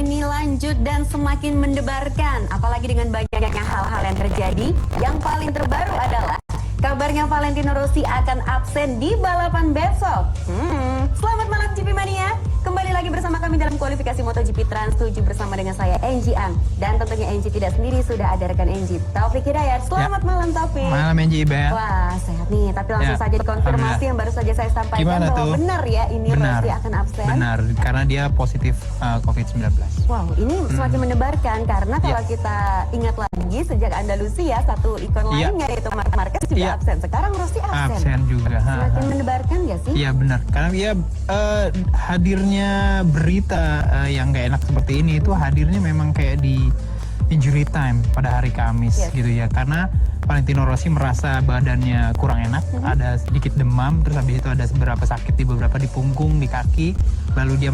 ini lanjut dan semakin mendebarkan, apalagi dengan banyaknya hal-hal yang terjadi. Yang paling terbaru adalah kabarnya Valentino Rossi akan absen di balapan besok. Selamat malam GP Mania. Kembali lagi bersama kami dalam kualifikasi MotoGP Trans 7 bersama dengan saya Enji Ang. Dan tentunya Enji tidak sendiri, sudah ada rekan Enji, Taufik Hidayat. Selamat malam Taufik. Malam Enji, Bel. Wah, sehat nih. Tapi langsung saja konfirmasi yang baru saja saya sampaikan. Gimana bahwa tuh? benar ya ini Rossi akan absen. Benar, karena dia positif COVID-19. Wow, ini semakin mendebarkan karena kalau kita ingat lagi sejak Andalusia, satu ikon lainnya yaitu Marc Marquez juga absen. Sekarang Rossi absen. Absen juga. Semakin mendebarkan nggak sih? Iya benar, karena dia hadirnya berita yang nggak enak seperti ini itu hadirnya memang kayak di injury time pada hari Kamis gitu ya, karena Valentino Rossi merasa badannya kurang enak, ada sedikit demam, terus habis itu ada beberapa sakit di punggung, di kaki, lalu dia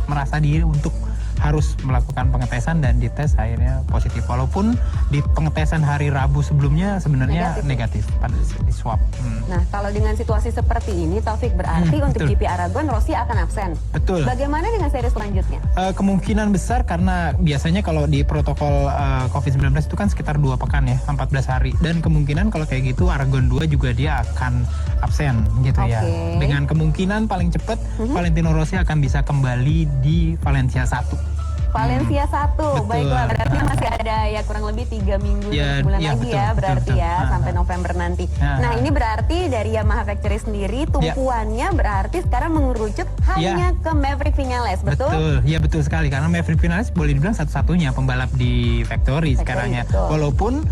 merasa diri untuk harus melakukan pengetesan dan dites akhirnya positif, walaupun di pengetesan hari Rabu sebelumnya sebenarnya negatif pada di swab. Nah, kalau dengan situasi seperti ini, Taufik, berarti untuk GP Aragon Rossi akan absen. Betul. Bagaimana dengan seri selanjutnya? Kemungkinan besar karena biasanya kalau di protokol COVID-19 itu kan sekitar 2 pekan ya, 14 hari, dan kemungkinan kalau kayak gitu Aragon 2 juga dia akan absen gitu ya. Dengan kemungkinan paling cepat Valentino Rossi akan bisa kembali di Valencia 1. Valencia 1, baiklah, berarti masih ada ya kurang lebih 3 minggu, 1 bulan lagi berarti sampai November nanti. Nah, ini berarti dari Yamaha Factory sendiri tumpuannya berarti sekarang mengerucut hanya ke Maverick Vinales, betul? Betul, ya betul sekali, karena Maverick Vinales boleh dibilang satu-satunya pembalap di Factory sekarangnya. Walaupun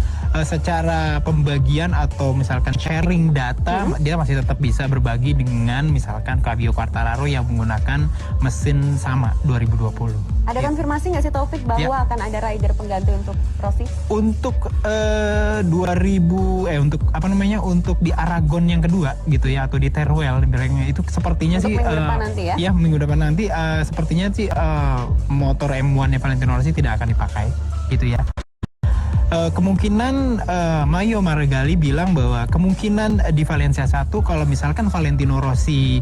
secara pembagian atau misalkan sharing data, dia masih tetap bisa berbagi dengan misalkan Fabio Quartararo yang menggunakan mesin sama 2020. Ada konfirmasi nggak sih Taufik bahwa akan ada rider pengganti untuk Rossi? Untuk untuk di Aragon yang kedua gitu ya, atau di Teruel bilangnya itu sepertinya untuk sih minggu depan nanti ya? Ya, minggu depan nanti sepertinya sih motor M1-nya Valentino Rossi tidak akan dipakai gitu ya. Kemungkinan Mario Margali bilang bahwa kemungkinan di Valencia 1 kalau misalkan Valentino Rossi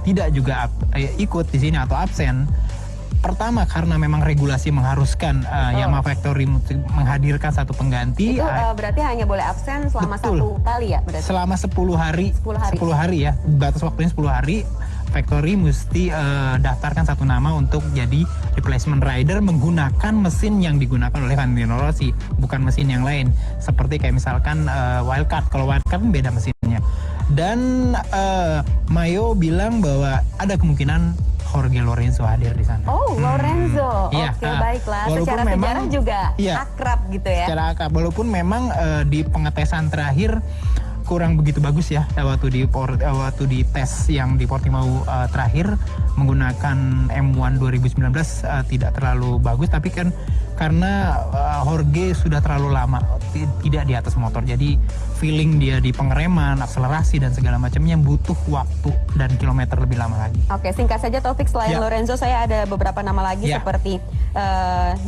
tidak juga ikut di sini atau absen. Pertama karena memang regulasi mengharuskan Yamaha Factory menghadirkan satu pengganti. Itu berarti hanya boleh absen selama 1 kali ya? Berarti? Selama 10 hari. 10 hari ya, batas waktunya 10 hari. Factory mesti daftarkan satu nama untuk jadi replacement rider menggunakan mesin yang digunakan oleh Valentino Rossi, bukan mesin yang lain. Seperti kayak misalkan wildcard. Kalau wildcard kan beda mesinnya. Dan Mayo bilang bahwa ada kemungkinan Jorge Lorenzo hadir di sana. Oh, Lorenzo. Oke, baiklah. Secara sejarah juga akrab gitu ya. Secara akrab, walaupun memang di pengetesan terakhir kurang begitu bagus ya, waktu di tes yang di Portimao terakhir menggunakan M1 2019 tidak terlalu bagus, tapi kan karena Jorge sudah terlalu lama tidak di atas motor, jadi feeling dia di pengereman, akselerasi dan segala macamnya butuh waktu dan kilometer lebih lama lagi. Oke, singkat saja Taufik, selain Lorenzo saya ada beberapa nama lagi seperti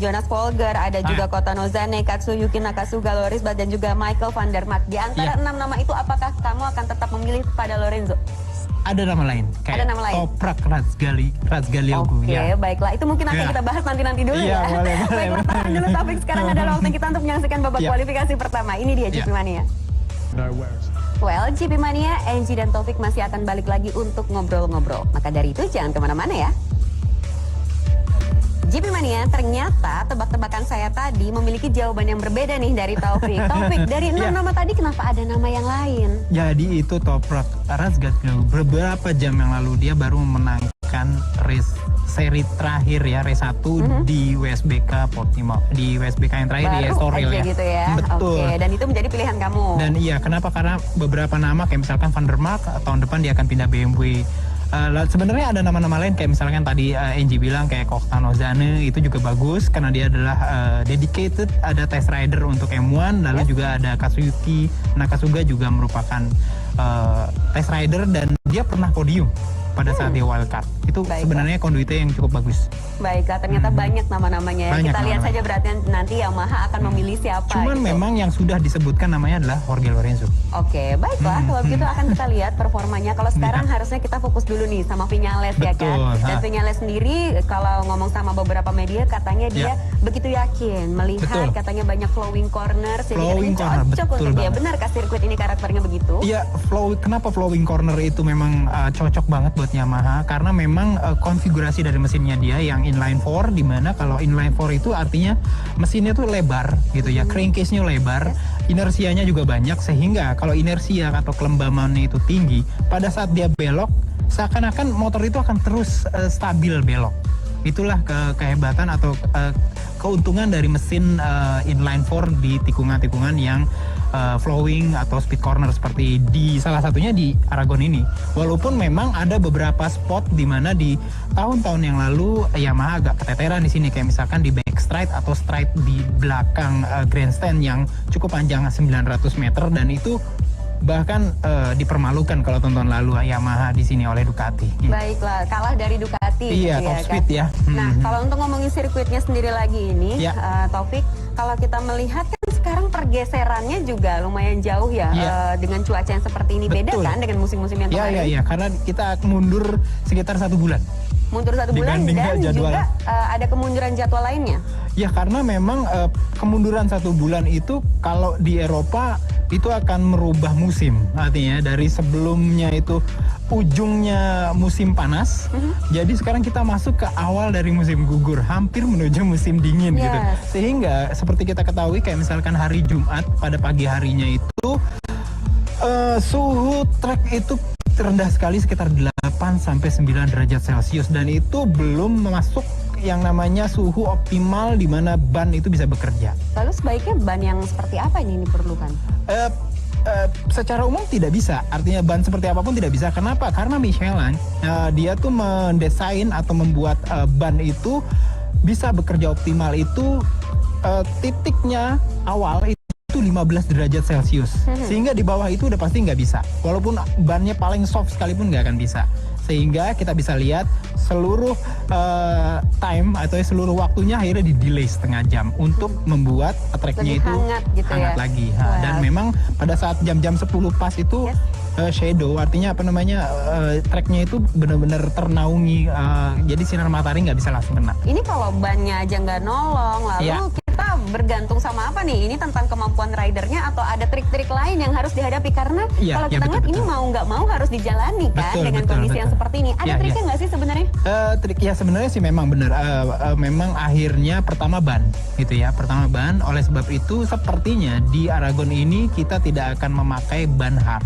Jonas Folger, ada juga Kota Nozane, Katsuyuki Nakasuga, Loris Bas dan juga Michael van der Mark. Di antara 6 nama itu apakah kamu akan tetap memilih pada Lorenzo? Ada nama lain, kayak Toprak Razgatlioglu. Oke, baiklah. Itu mungkin akan kita bahas nanti dulu ya. Baiklah, tahan dulu Taufik. Sekarang adalah waktu kita untuk menyaksikan babak kualifikasi pertama. Ini dia GP Mania. Well, GP Mania, Enji dan Taufik masih akan balik lagi untuk ngobrol-ngobrol. Maka dari itu jangan kemana-mana ya. GP Mania, ternyata tebak-tebakan saya tadi memiliki jawaban yang berbeda nih dari Taufik. Taufik, dari 6 nama tadi kenapa ada nama yang lain? Jadi itu Toprak Razgatlioglu. Beberapa jam yang lalu dia baru memenangkan seri terakhir ya, race 1 di WSBK Portimao. Di WSBK yang terakhir di Estoril ya. Gitu ya. Betul. Dan itu menjadi pilihan kamu. Dan iya, kenapa? Karena beberapa nama kayak misalkan Van der Mark tahun depan dia akan pindah BMW. Sebenarnya ada nama-nama lain kayak misalkan tadi Enji bilang kayak Kota Nozane, itu juga bagus karena dia adalah dedicated, ada test rider untuk M1, lalu juga ada Katsuyuki Nakasuga juga merupakan test rider dan dia pernah podium pada saat dia wildcard. Itu Baiklah. sebenarnya konduitnya yang cukup bagus. Baiklah, ternyata banyak nama-namanya ya. Banyak Kita lihat nama-nama. saja berarti nanti Yamaha akan memilih siapa. Cuman gitu. memang yang sudah disebutkan namanya adalah Jorge Lorenzo. Oke, baiklah. Kalau begitu akan kita lihat performanya. Kalau sekarang Ya. harusnya kita fokus dulu nih sama Viñales ya kan. Betul, Dan ha. Viñales sendiri kalau ngomong sama beberapa media katanya dia Ya. begitu yakin melihat Betul. katanya banyak flowing corner. Jadi Flowing katanya corner, cocok betul untuk dia. banget. Benarkah sirkuit ini karakternya begitu? Iya, kenapa flowing corner itu memang cocok banget buat Yamaha karena memang konfigurasi dari mesinnya dia yang inline 4, di mana kalau inline 4 itu artinya mesinnya tuh lebar gitu ya, crankcase-nya lebar, inersianya juga banyak sehingga kalau inersia atau kelembamannya itu tinggi, pada saat dia belok seakan-akan motor itu akan terus stabil belok. Itulah kehebatan atau keuntungan dari mesin inline 4 di tikungan-tikungan yang flowing atau speed corner seperti di salah satunya di Aragon ini. Walaupun memang ada beberapa spot di mana di tahun-tahun yang lalu Yamaha agak keteteran di sini, kayak misalkan di back stride atau stride di belakang grandstand yang cukup panjang 900 meter, dan itu bahkan dipermalukan kalau tahun lalu Yamaha di sini oleh Ducati. Baiklah, kalah dari Ducati. Iya, gitu top ya, speed kan? ya. Nah, kalau untuk ngomongin sirkuitnya sendiri lagi ini, Ya. Taufik, kalau kita melihat kan sekarang pergeserannya juga lumayan jauh ya, Ya. Dengan cuaca yang seperti ini. Beda Betul. kan dengan musim-musim yang kemarin? Iya, karena kita mundur sekitar 1 bulan. Mundur 1 bulan Dibandingkan dan jadwal. juga ada kemunduran jadwal lainnya. Ya karena memang kemunduran 1 bulan itu kalau di Eropa itu akan merubah musim. Artinya dari sebelumnya itu ujungnya musim panas, jadi sekarang kita masuk ke awal dari musim gugur, hampir menuju musim dingin gitu. Yes. Sehingga seperti kita ketahui kayak misalkan hari Jumat pada pagi harinya itu suhu trek itu terendah sekali sekitar 8 sampai 9 derajat Celcius, dan itu belum masuk yang namanya suhu optimal di mana ban itu bisa bekerja. Lalu sebaiknya ban yang seperti apa ini diperlukan? Secara umum tidak bisa, artinya ban seperti apapun tidak bisa. Kenapa? Karena Michelin dia tuh mendesain atau membuat ban itu bisa bekerja optimal itu titiknya awal itu 15 derajat Celcius, sehingga di bawah itu udah pasti nggak bisa, walaupun bannya paling soft sekalipun nggak akan bisa. Sehingga kita bisa lihat seluruh time atau seluruh waktunya akhirnya di delay setengah jam untuk membuat tracknya Lebih itu hangat gitu hangat ya. lagi. Wow. Dan memang pada saat jam-jam 10 pas itu shadow, artinya apa namanya, tracknya itu benar-benar ternaungi, jadi sinar matahari nggak bisa langsung kena. Ini kalau bannya aja nggak nolong, lalu Ya. kita bergantung sama apa nih? Ini tentang kemampuan ridernya atau ada trik-trik lain yang harus dihadapi? Karena Iya, kalau iya, kita betul, lihat ini betul. mau nggak mau harus dijalani kan Betul, dengan betul, kondisi yang betul. seperti ini. Ada Ya, triknya ya. nggak sih sebenarnya? Trik ya sebenarnya sih memang benar. Memang akhirnya pertama ban, gitu ya. Pertama ban. Oleh sebab itu sepertinya di Aragon ini kita tidak akan memakai ban hard,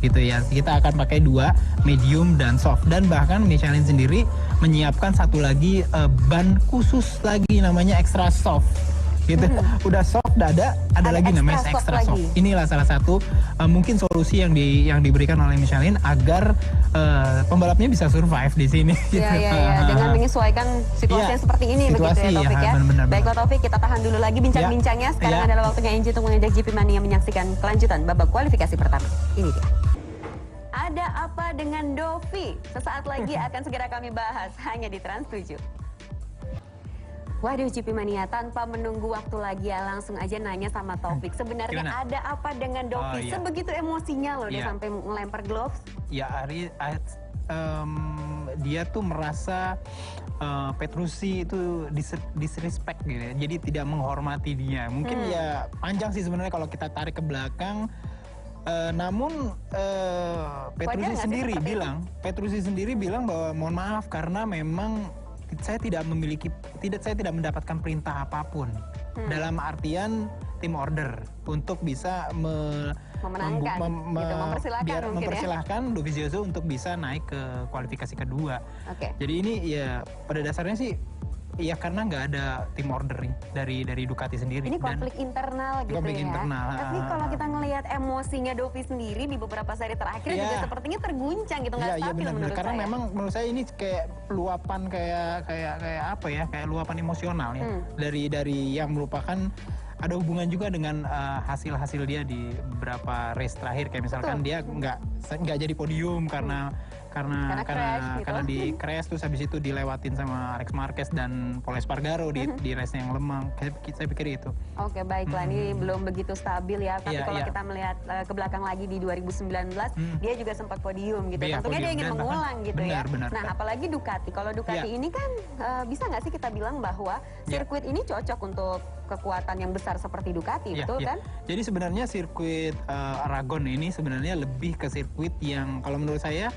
gitu ya. Kita akan pakai 2, medium dan soft. Dan bahkan Michelin sendiri menyiapkan satu lagi ban khusus lagi namanya extra soft. Gitu. Udah soft ada lagi extra namanya soft extra soft. lagi. Inilah salah satu mungkin solusi yang diberikan oleh Michelin agar pembalapnya bisa survive di sini. Iya, iya, iya. Dengan menyesuaikan situasi Iya, yang seperti ini situasi, begitu ya Taufik ya, ya. benar-benar. Baiklah Taufik, kita tahan dulu lagi bincang-bincangnya. Sekarang Ya. adalah waktunya Enji untuk mengajak GP Mania menyaksikan kelanjutan babak kualifikasi pertama. Ini dia. Ada apa dengan Dovi? Sesaat lagi akan segera kami bahas hanya di Trans 7. Waduh GP Mania, tanpa menunggu waktu lagi ya langsung aja nanya sama Taufik. Sebenarnya Gimana? ada apa dengan Dovi? Oh, iya. Sebegitu emosinya loh dia Iya. sampai ngelempar gloves. Ya dia tuh merasa Petrucci itu disrespect gitu ya. Jadi tidak menghormati dia. Mungkin ya panjang sih sebenarnya kalau kita tarik ke belakang. Namun Wajar nggak sih seperti Petrucci sendiri bilang bahwa mohon maaf karena memang saya tidak mendapatkan perintah apapun dalam artian tim order untuk bisa Memenangkan, gitu, mempersilahkan mungkin ya. Dovizioso untuk bisa naik ke kualifikasi kedua. Oke. Jadi ini ya pada dasarnya sih ya karena nggak ada tim order nih dari Ducati sendiri. Ini konflik internal gitu konflik ya. internal. Tapi kalau kita ngelihat emosinya Dovi sendiri di beberapa seri terakhir juga Iya. sepertinya terguncang gitu, nggak Iya, stabil benar-benar. menurut Karena saya. memang menurut saya ini kayak luapan kayak apa ya? Kayak luapan emosional ya. Dari yang merupakan ada hubungan juga dengan hasil-hasil dia di beberapa race terakhir, kayak misalkan dia nggak jadi podium karena Karena crash gitu. karena di crash terus habis itu dilewatin sama Alex Marquez dan Paul Espargaro di race yang lemah. Saya pikir itu. Oke, baiklah, ini belum begitu stabil ya. Tapi Iya, kalau iya. kita melihat ke belakang lagi di 2019, dia juga sempat podium gitu. Iya, Tentunya dia podium. ingin Dan mengulang gitu ya. benar. Nah, apalagi Ducati. Kalau Ducati Iya. ini kan bisa nggak sih kita bilang bahwa sirkuit ini cocok untuk kekuatan yang besar seperti Ducati, Iya, betul iya. kan? Jadi sebenarnya sirkuit Aragon ini sebenarnya lebih ke sirkuit yang kalau menurut saya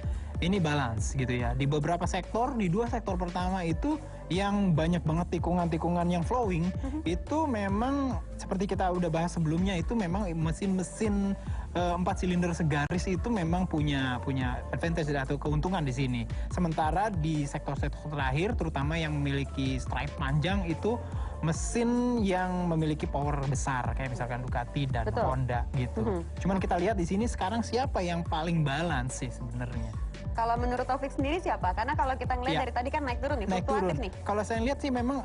ini balance gitu ya. Di beberapa sektor, di 2 sektor pertama itu yang banyak banget tikungan-tikungan yang flowing, itu memang seperti kita udah bahas sebelumnya, itu memang mesin-mesin 4 silinder segaris itu memang punya advantage atau keuntungan di sini. Sementara di sektor-sektor terakhir, terutama yang memiliki stripe panjang itu mesin yang memiliki power besar kayak misalkan Ducati dan Betul. Honda gitu. Cuman kita lihat di sini sekarang siapa yang paling balance sih sebenarnya. Kalau menurut Taufik sendiri siapa? Karena kalau kita ngelihat Iya. dari tadi kan naik turun nih, Naik turun. fluktuatif nih. Kalau saya lihat sih memang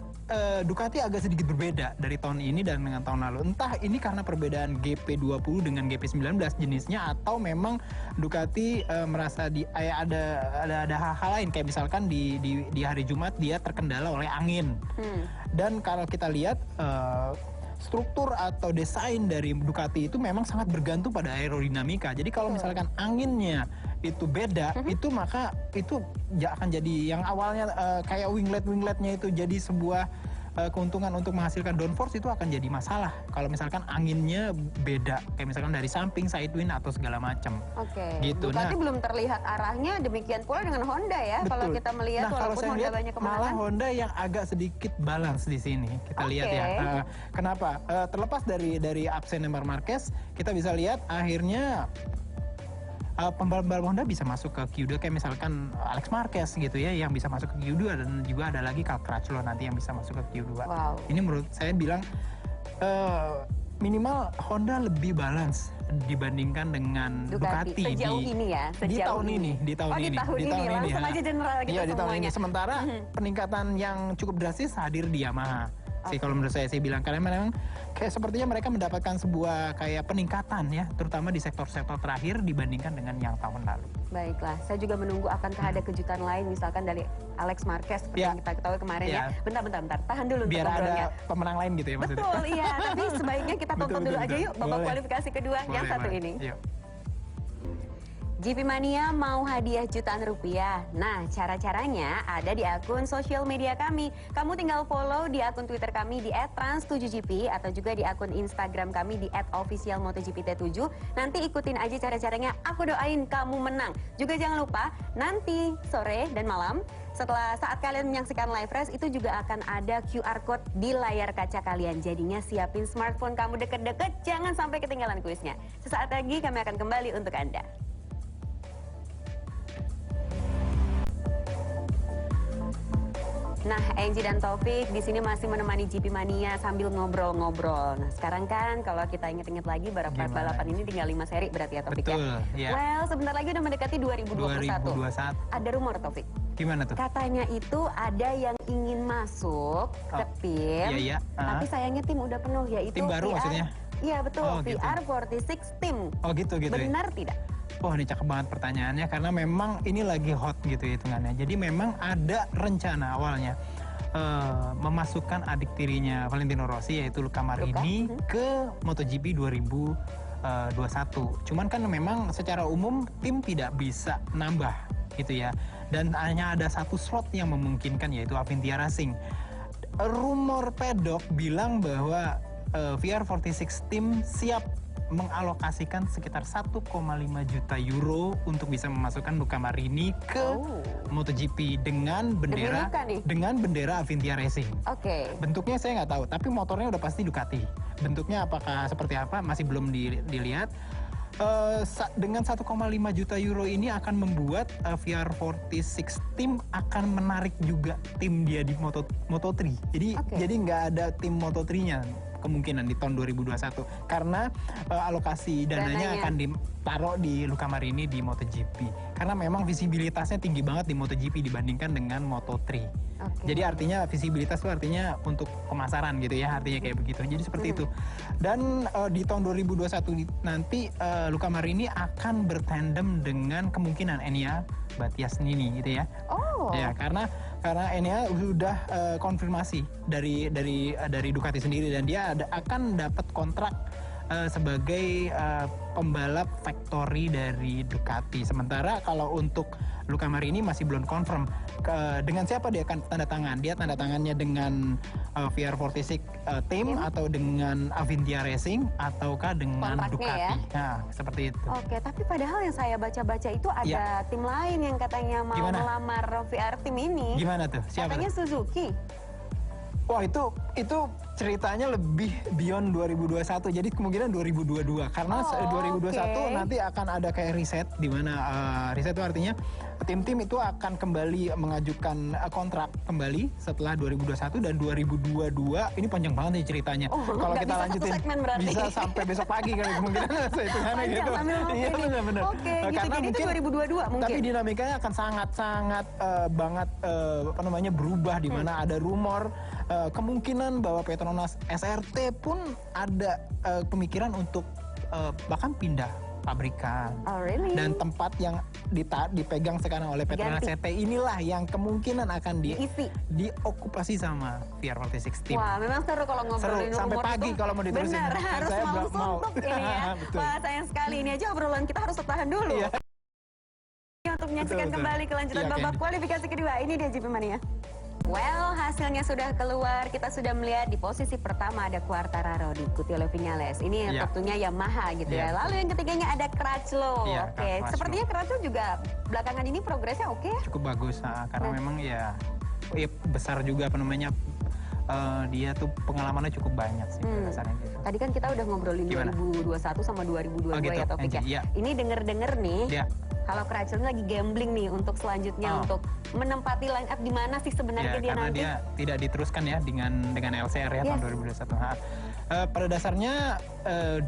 Ducati agak sedikit berbeda dari tahun ini dan dengan tahun lalu. Entah ini karena perbedaan GP20 dengan GP19 jenisnya atau memang Ducati merasa ada hal-hal lain kayak misalkan di hari Jumat dia terkendala oleh angin. Dan kalau kita lihat struktur atau desain dari Ducati itu memang sangat bergantung pada aerodinamika. Jadi kalau misalkan anginnya itu beda, itu maka itu akan jadi yang awalnya kayak wingletnya itu jadi sebuah keuntungan untuk menghasilkan downforce itu akan jadi masalah kalau misalkan anginnya beda kayak misalkan dari samping, side wind atau segala macam. Oke. Gitu. Ducati belum terlihat arahnya, demikian pula dengan Honda ya. Kalau Betul. kita melihat Nah, kalau walaupun saya Honda lihat banyak malah kemenangan. Honda yang agak sedikit balance di sini. Kita Oke. lihat ya. Kenapa? Terlepas dari absen Marc Marquez, kita bisa lihat akhirnya pembalap Honda bisa masuk ke Q2 kayak misalkan Alex Marquez gitu ya yang bisa masuk ke Q2 dan juga ada lagi Cal Crutchlow nanti yang bisa masuk ke Q2. Wow. Ini menurut saya bilang minimal Honda lebih balance dibandingkan dengan Ducati sejauh ini ya, di sejauh tahun ini. Di tahun ini langsung ya. aja general gitu Iya, di tahun semuanya. ini. Sementara peningkatan yang cukup drastis hadir di Yamaha. Sih kalau menurut saya sih bilang karena memang kayak sepertinya mereka mendapatkan sebuah kayak peningkatan ya, terutama di sektor-sektor terakhir dibandingkan dengan yang tahun lalu. Baiklah, saya juga menunggu akankah ada kejutan lain misalkan dari Alex Marquez seperti Ya. yang kita ketahui kemarin Ya. ya. Bentar, tahan dulu Biar untuk ngobrolnya. ada pemenang lain gitu ya maksudnya. Betul, iya. Tapi sebaiknya kita tonton Betul, dulu betul, aja betul. yuk babak Boleh. kualifikasi kedua yang Boleh, satu boleh. ini. Yuk. GP Mania mau hadiah jutaan rupiah. Nah, cara-caranya ada di akun sosial media kami. Kamu tinggal follow di akun Twitter kami di @trans7gp atau juga di akun Instagram kami di @officialmotogpt7. Nanti ikutin aja cara-caranya. Aku doain kamu menang. Juga jangan lupa nanti sore dan malam saat kalian menyaksikan live race itu juga akan ada QR code di layar kaca kalian. Jadinya siapin smartphone kamu deket-deket, jangan sampai ketinggalan kuisnya. Sesaat lagi kami akan kembali untuk Anda. Nah, Angie dan Taufik di sini masih menemani GP Mania sambil ngobrol-ngobrol. Nah, sekarang kan kalau kita inget-inget lagi balapan ini tinggal 5 seri berarti ya Taufik Betul, ya? ya. Well, sebentar lagi udah mendekati 2021. 2021. Ada rumor Taufik. Gimana tuh? Katanya itu ada yang ingin masuk ke tim, iya, iya. tapi sayangnya tim udah penuh, yaitu Tim baru VR. maksudnya? Iya betul, Oh, gitu. VR46 tim. Oh gitu ya. Benar tidak? Wah ini cakep banget pertanyaannya karena memang ini lagi hot gitu hitungannya. Jadi memang ada rencana awalnya memasukkan adik tirinya Valentino Rossi yaitu Luca Marini ke MotoGP 2021. Cuman kan memang secara umum tim tidak bisa nambah gitu ya. Dan hanya ada satu slot yang memungkinkan yaitu Avintia Racing. Rumor pedok bilang bahwa VR46 tim siap mengalokasikan sekitar 1,5 juta euro untuk bisa memasukkan Luca Marini ke MotoGP dengan bendera Luca nih? dengan bendera Avintia Racing. Oke. Bentuknya saya nggak tahu, tapi motornya udah pasti Ducati. Bentuknya apakah seperti apa masih belum dilihat. Dengan 1,5 juta euro ini akan membuat VR46 tim akan menarik juga tim dia di Moto3. Jadi nggak ada tim Moto3-nya. kemungkinan di tahun 2021 karena alokasi dananya akan ditaruh di Luca Marini di MotoGP karena memang visibilitasnya tinggi banget di MotoGP dibandingkan dengan Moto3. Jadi artinya visibilitas itu artinya untuk pemasaran gitu ya, artinya kayak begitu. Jadi seperti itu. Dan di tahun 2021 nanti Luca Marini akan bertandem dengan kemungkinan Enea Bastianini gitu ya. Ya, karena Enea sudah konfirmasi dari Ducati sendiri dan dia akan dapat kontrak sebagai pembalap factory dari Ducati. Sementara kalau untuk Luca Marini masih belum confirm dengan siapa dia akan tanda tangan. Dia tanda tangannya dengan VR46 team atau dengan Avintia Racing ataukah dengan Ducati. Nah, seperti itu. Oke, tapi padahal yang saya baca-baca itu ada tim lain yang katanya mau melamar VR team ini. Gimana tuh? Siapa? Katanya Suzuki. Wah, itu ceritanya lebih beyond 2021. Jadi kemungkinan 2022 karena 2021 nanti akan ada kayak riset di mana riset itu artinya tim-tim itu akan kembali mengajukan kontrak kembali setelah 2021 dan 2022 ini panjang banget nih ceritanya. Kalau kita lanjutin bisa sampai besok pagi kali kemungkinan hitungannya gitu. Iya benar-benar. Oke, gitu. Jadi mungkin, itu 2022 mungkin. Tapi dinamikanya akan sangat banget berubah di mana ada rumor kemungkinan bahwa Petronas SRT pun ada pemikiran untuk bahkan pindah pabrikan. Really? Dan tempat yang dipegang sekarang oleh Petronas SRT inilah yang kemungkinan akan diokupasi sama VR46 team. Wah, memang seru kalau ngobrolin rumor sampai pagi itu, kalau mau diterusin. Benar, harus mau suntuk ini ya. Wah, sayang sekali ini aja obrolan kita harus tahan dulu. Untuk menyaksikan kembali kelanjutan babak kualifikasi kedua. Ini dia GP Mania. Well, hasilnya sudah keluar. Kita sudah melihat di posisi pertama ada Quartararo diikuti oleh Viñales. Ini tentunya Yamaha gitu ya. Lalu yang ketiganya ada Crutchlow. Oke, sepertinya Crutchlow juga belakangan ini progresnya oke. Cukup bagus karena memang ya besar juga dia tuh pengalamannya cukup banyak sih dasarnya gitu. Tadi kan kita udah ngobrolin 2021 sama 2022 gitu, ya Taufik ya. Ini denger-denger nih. Kalau Crutchlow lagi gambling nih untuk selanjutnya untuk menempati line up di mana sih sebenarnya dia karena nanti? Dia tidak diteruskan ya dengan LCR ya tahun 2021. Pada dasarnya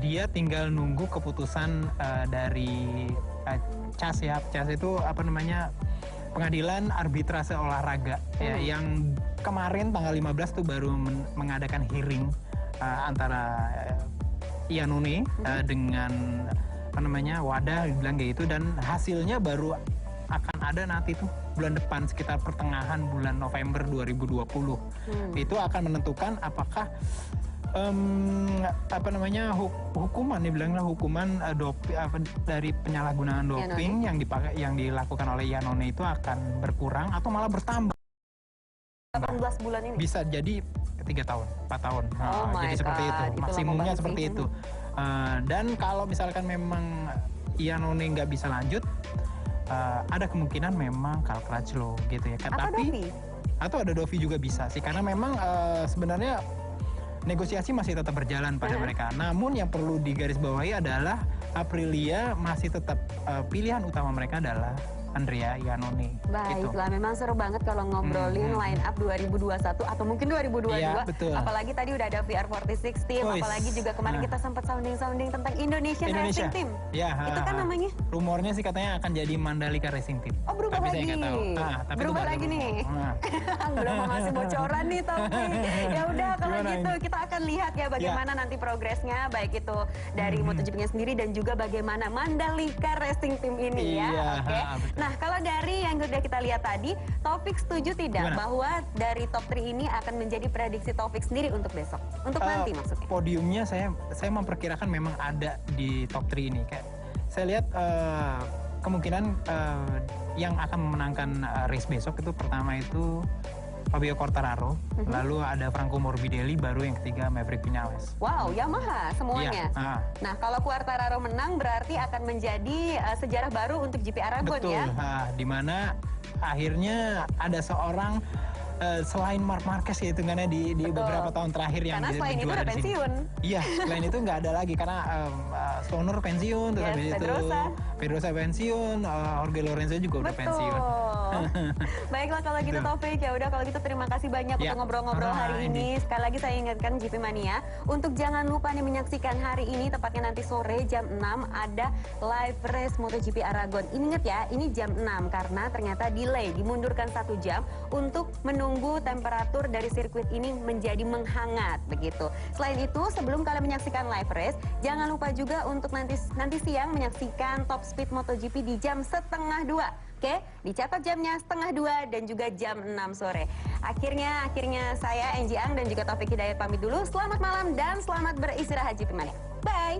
dia tinggal nunggu keputusan dari CAS ya. CAS itu Pengadilan Arbitrase Olahraga ya, yang kemarin tanggal 15 tuh baru mengadakan hearing antara Iannone dengan WADA bilang kayak gitu, dan hasilnya baru akan ada nanti tuh bulan depan sekitar pertengahan bulan November 2020. Itu akan menentukan apakah hukuman dibilanglah hukuman dari penyalahgunaan doping yang dilakukan oleh Iannone itu akan berkurang atau malah bertambah. 18 bulan ini bisa jadi 3 tahun, 4 tahun. Jadi seperti itu, maksimumnya seperti itu. Dan kalau misalkan memang Iannone nggak bisa lanjut, ada kemungkinan memang Crutchlow gitu ya. Atau ada Dovi juga bisa sih, karena memang sebenarnya negosiasi masih tetap berjalan pada mereka. Namun yang perlu digarisbawahi adalah Aprilia masih tetap pilihan utama mereka adalah Andrea Iannone. Baiklah, memang seru banget kalau ngobrolin line up 2021 atau mungkin 2022. Iya, betul. Apalagi tadi udah ada VR46 team, apalagi juga kemarin kita sempat sounding tentang Indonesian Racing Team. Ya, itu kan namanya? Rumornya sih katanya akan jadi Mandalika Racing Team. Oh, berubah tapi lagi. Saya nggak tahu. Tapi berubah lagi nih. Belum mau ngasih bocoran nih, tapi ya udah kalau gitu kita akan lihat ya bagaimana nanti progresnya, baik itu dari MotoGP-nya sendiri dan juga bagaimana Mandalika Racing Team ini ya. Oke. Nah, kalau dari yang sudah kita lihat tadi, Taufik setuju tidak bahwa dari top 3 ini akan menjadi prediksi Taufik sendiri untuk besok? Untuk nanti maksudnya? Podiumnya saya memperkirakan memang ada di top 3 ini. Kayak saya lihat kemungkinan yang akan memenangkan race besok itu pertama itu Fabio Quartararo, lalu ada Franco Morbidelli, baru yang ketiga Maverick Viñales. Wow, Yamaha semuanya. Iya. Nah, kalau Quartararo menang berarti akan menjadi sejarah baru untuk GP Aragon. Betul, ya. Di mana akhirnya ada seorang selain Marc Marquez ya hitungannya di Betul. beberapa tahun terakhir yang Karena selain itu juara udah di sini. pensiun. Iya, selain itu nggak ada lagi karena Stoner pensiun, terus Yes, habis itu Pedrosa pensiun, Jorge Lorenzo juga udah pensiun. Baiklah kalau gitu Betul. Taufik, ya udah kalau gitu terima kasih banyak Ya, untuk ngobrol-ngobrol hari ini. Sekali lagi saya ingatkan GP Mania untuk jangan lupa nih menyaksikan hari ini tepatnya nanti sore jam 6 ada live race MotoGP Aragon. Ingat ya, ini jam 6 karena ternyata delay, dimundurkan 1 jam untuk menunggu temperatur dari sirkuit ini menjadi menghangat begitu. Selain itu, sebelum kalian menyaksikan live race, jangan lupa juga untuk nanti siang menyaksikan Top Speed MotoGP di jam 1:30. Oke, dicatat jamnya 1:30 dan juga jam 6 sore. Akhirnya saya Enji Ang dan juga Taufik Hidayat pamit dulu. Selamat malam dan selamat beristirahat GP Mania. Bye.